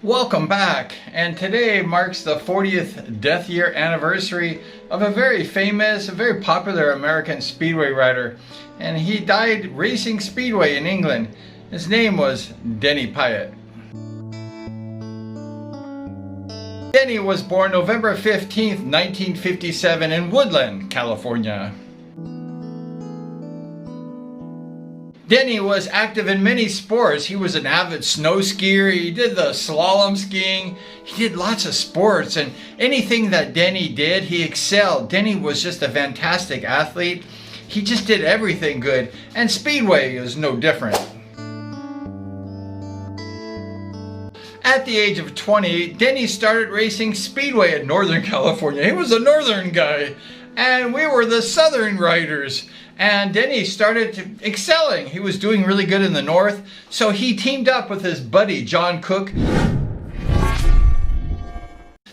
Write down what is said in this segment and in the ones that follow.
Welcome back, and today marks the 40th death year anniversary of a very famous, a very popular American speedway rider, and he died racing speedway in England. His name was Denny Pyeatt. Denny was born November 15th, 1957 in Woodland, California. Denny was active in many sports. He was an avid snow skier. He did the slalom skiing. He did lots of sports, and anything that Denny did, he excelled. Denny was just a fantastic athlete. He just did everything good, and speedway is no different. At the age of 20, Denny started racing speedway in Northern California. He was a northern guy, and we were the southern riders. And Denny started excelling. He was doing really good in the north, so he teamed up with his buddy John Cook.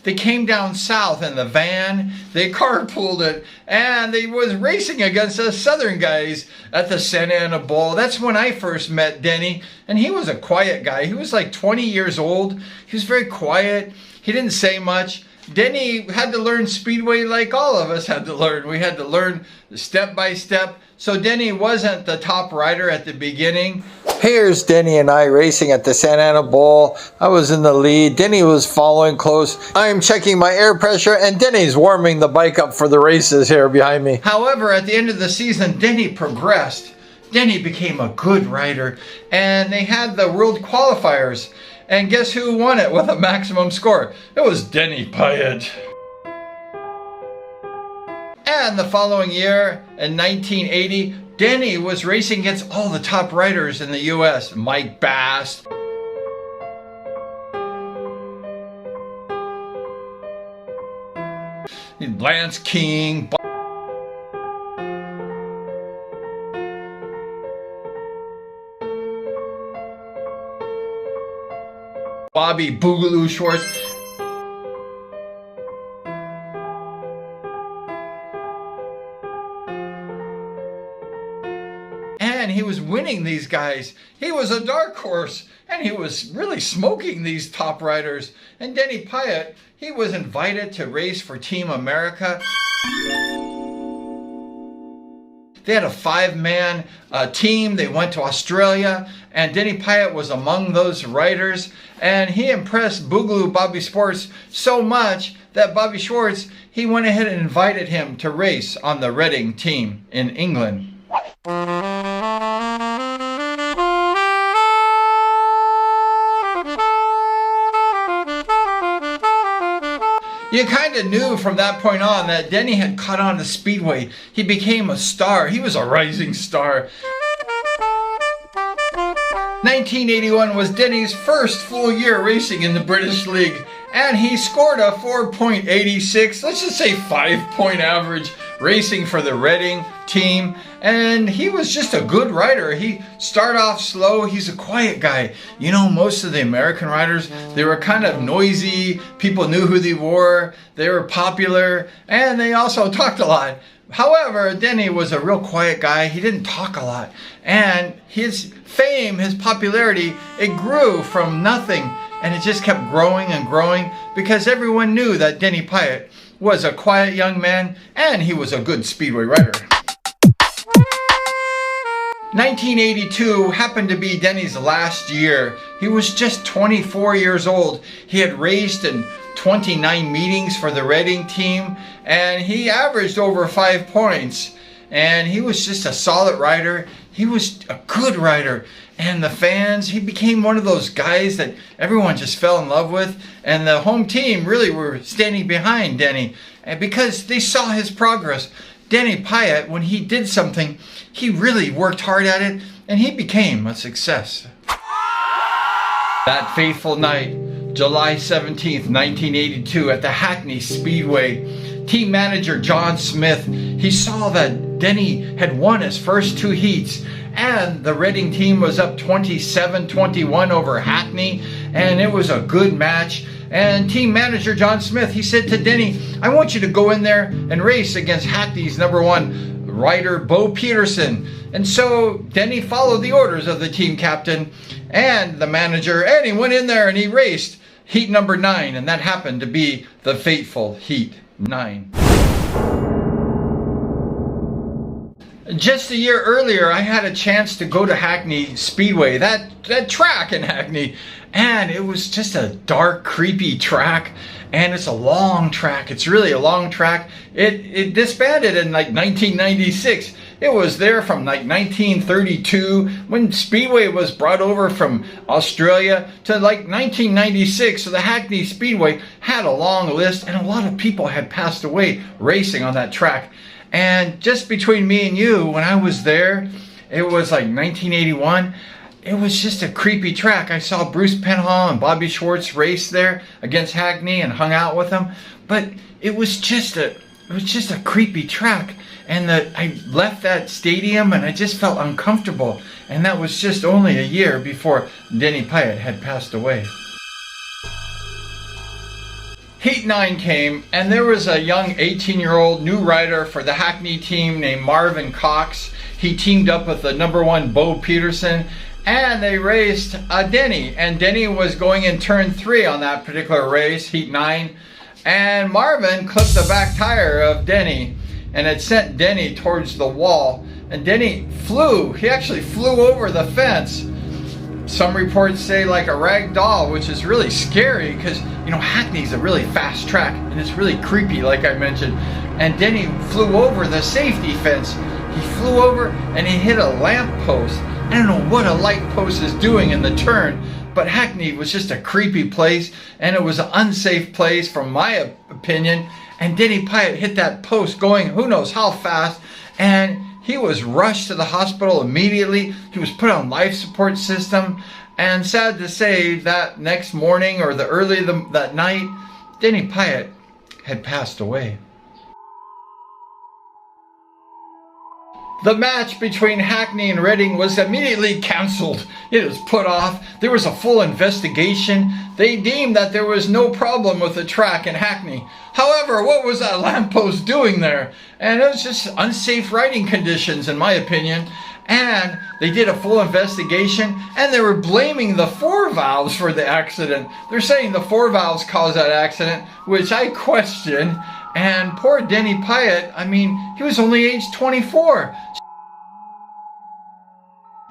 They came down south in the van, they carpooled it, and they was racing against the southern guys at the Santa Ana Bowl. That's when I first met Denny, and he was a quiet guy. He was like 20 years old. He was very quiet. He didn't say much. Denny had to learn speedway like all of us had to learn. We had to learn step by step. So Denny wasn't the top rider at the beginning. Here's Denny and I racing at the Santa Ana Bowl. I was in the lead. Denny was following close. I'm checking my air pressure, and Denny's warming the bike up for the races here behind me. However, at the end of the season, Denny progressed. Denny became a good rider, and they had the world qualifiers. And guess who won it with a maximum score? It was Denny Pyeatt. And the following year, in 1980, Denny was racing against all the top riders in the US. Mike Bass, Lance King, Bobby Boogaloo Schwartz. And he was winning these guys. He was a dark horse, and he was really smoking these top riders. And Denny Pyeatt, he was invited to race for Team America. They had a 5-man team. They went to Australia, and Denny Pyeatt was among those riders, and he impressed Boogaloo Bobby Schwartz so much that Bobby Schwartz, he went ahead and invited him to race on the Reading team in England. You kind of knew from that point on that Denny had caught on to speedway. He became a star. He was a rising star. 1981 was Denny's first full year racing in the British League, and he scored a 4.86, let's just say 5-point average, racing for the Reading team. And he was just a good rider. He started off slow. He's a quiet guy. You know, most of the American riders, they were kind of noisy. People knew who they were. They were popular, and they also talked a lot. However, Denny was a real quiet guy. He didn't talk a lot. And his fame, his popularity, it grew from nothing. And it just kept growing and growing because everyone knew that Denny Pyeatt was a quiet young man, and he was a good speedway rider. 1982 happened to be Denny's last year. He was just 24 years old. He had raced in 29 meetings for the Reading team, and he averaged over 5 points. And he was just a solid rider. He was a good rider. And the fans, he became one of those guys that everyone just fell in love with. And the home team really were standing behind Denny, and because they saw his progress. Denny Pyeatt, when he did something, he really worked hard at it, and he became a success. That fateful night, July 17th, 1982, at the Hackney Speedway, team manager John Smith, he saw that Denny had won his first 2 heats, and the Reading team was up 27-21 over Hackney, and it was a good match. And team manager John Smith, he said to Denny, I want you to go in there and race against Hackney's #1 rider, Bo Peterson. And so Denny followed the orders of the team captain and the manager, and he went in there and he raced Heat number 9, and that happened to be the fateful Heat 9. Just a year earlier, I had a chance to go to Hackney Speedway, that track in Hackney, and it was just a dark, creepy track, and it's a long track. It's really a long track. It disbanded in like 1996. It was there from like 1932 when Speedway was brought over from Australia to like 1996. So the Hackney Speedway had a long list, and a lot of people had passed away racing on that track. And just between me and you, when I was there, it was like 1981. It was just a creepy track. I saw Bruce Penhall and Bobby Schwartz race there against Hackney and hung out with them. But it was just a creepy track. And I left that stadium and I just felt uncomfortable. And that was just only a year before Denny Pyeatt had passed away. Heat 9 came, and there was a young 18-year-old new rider for the Hackney team named Marvin Cox. He teamed up with the number 1 Bo Peterson, and they raced Denny. And Denny was going in turn 3 on that particular race, Heat 9. And Marvin clipped the back tire of Denny, and it sent Denny towards the wall. And Denny flew. He actually flew over the fence. Some reports say like a rag doll, which is really scary because, you know, Hackney's a really fast track and it's really creepy, like I mentioned. And Denny flew over the safety fence. He flew over and he hit a lamp post. I don't know what a light post is doing in the turn, but Hackney was just a creepy place, and it was an unsafe place from my opinion. And Denny Pyeatt hit that post going who knows how fast, and he was rushed to the hospital immediately. He was put on life support system, and sad to say that next morning or that night, Denny Pyeatt had passed away. The match between Hackney and Reading was immediately cancelled. It was put off. There was a full investigation. They deemed that there was no problem with the track in Hackney. However, what was that lamppost doing there? And it was just unsafe riding conditions, in my opinion. And they did a full investigation, and they were blaming the 4 valves for the accident. They're saying the 4 valves caused that accident, which I question. And poor Denny Pyeatt, I mean, he was only age 24.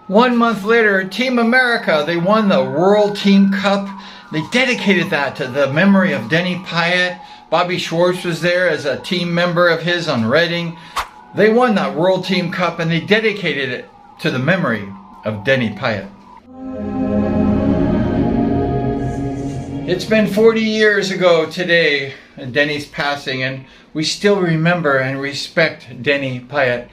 1 month later, Team America, they won the World Team Cup. They dedicated that to the memory of Denny Pyeatt. Bobby Schwartz was there as a team member of his on Reading. They won that World Team Cup, and they dedicated it to the memory of Denny Pyeatt. It's been 40 years ago today, Denny's passing, and we still remember and respect Denny Pyeatt.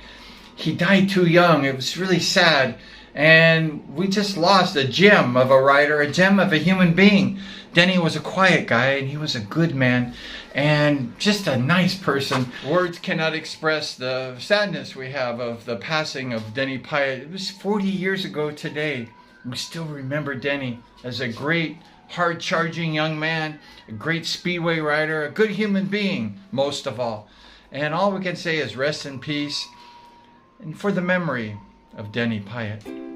He died too young. It was really sad. And we just lost a gem of a rider, a gem of a human being. Denny was a quiet guy, and he was a good man, and just a nice person. Words cannot express the sadness we have of the passing of Denny Pyeatt. It was 40 years ago today. We still remember Denny as a great, hard-charging young man, a great speedway rider, a good human being, most of all. And all we can say is rest in peace, and for the memory of Denny Pyeatt.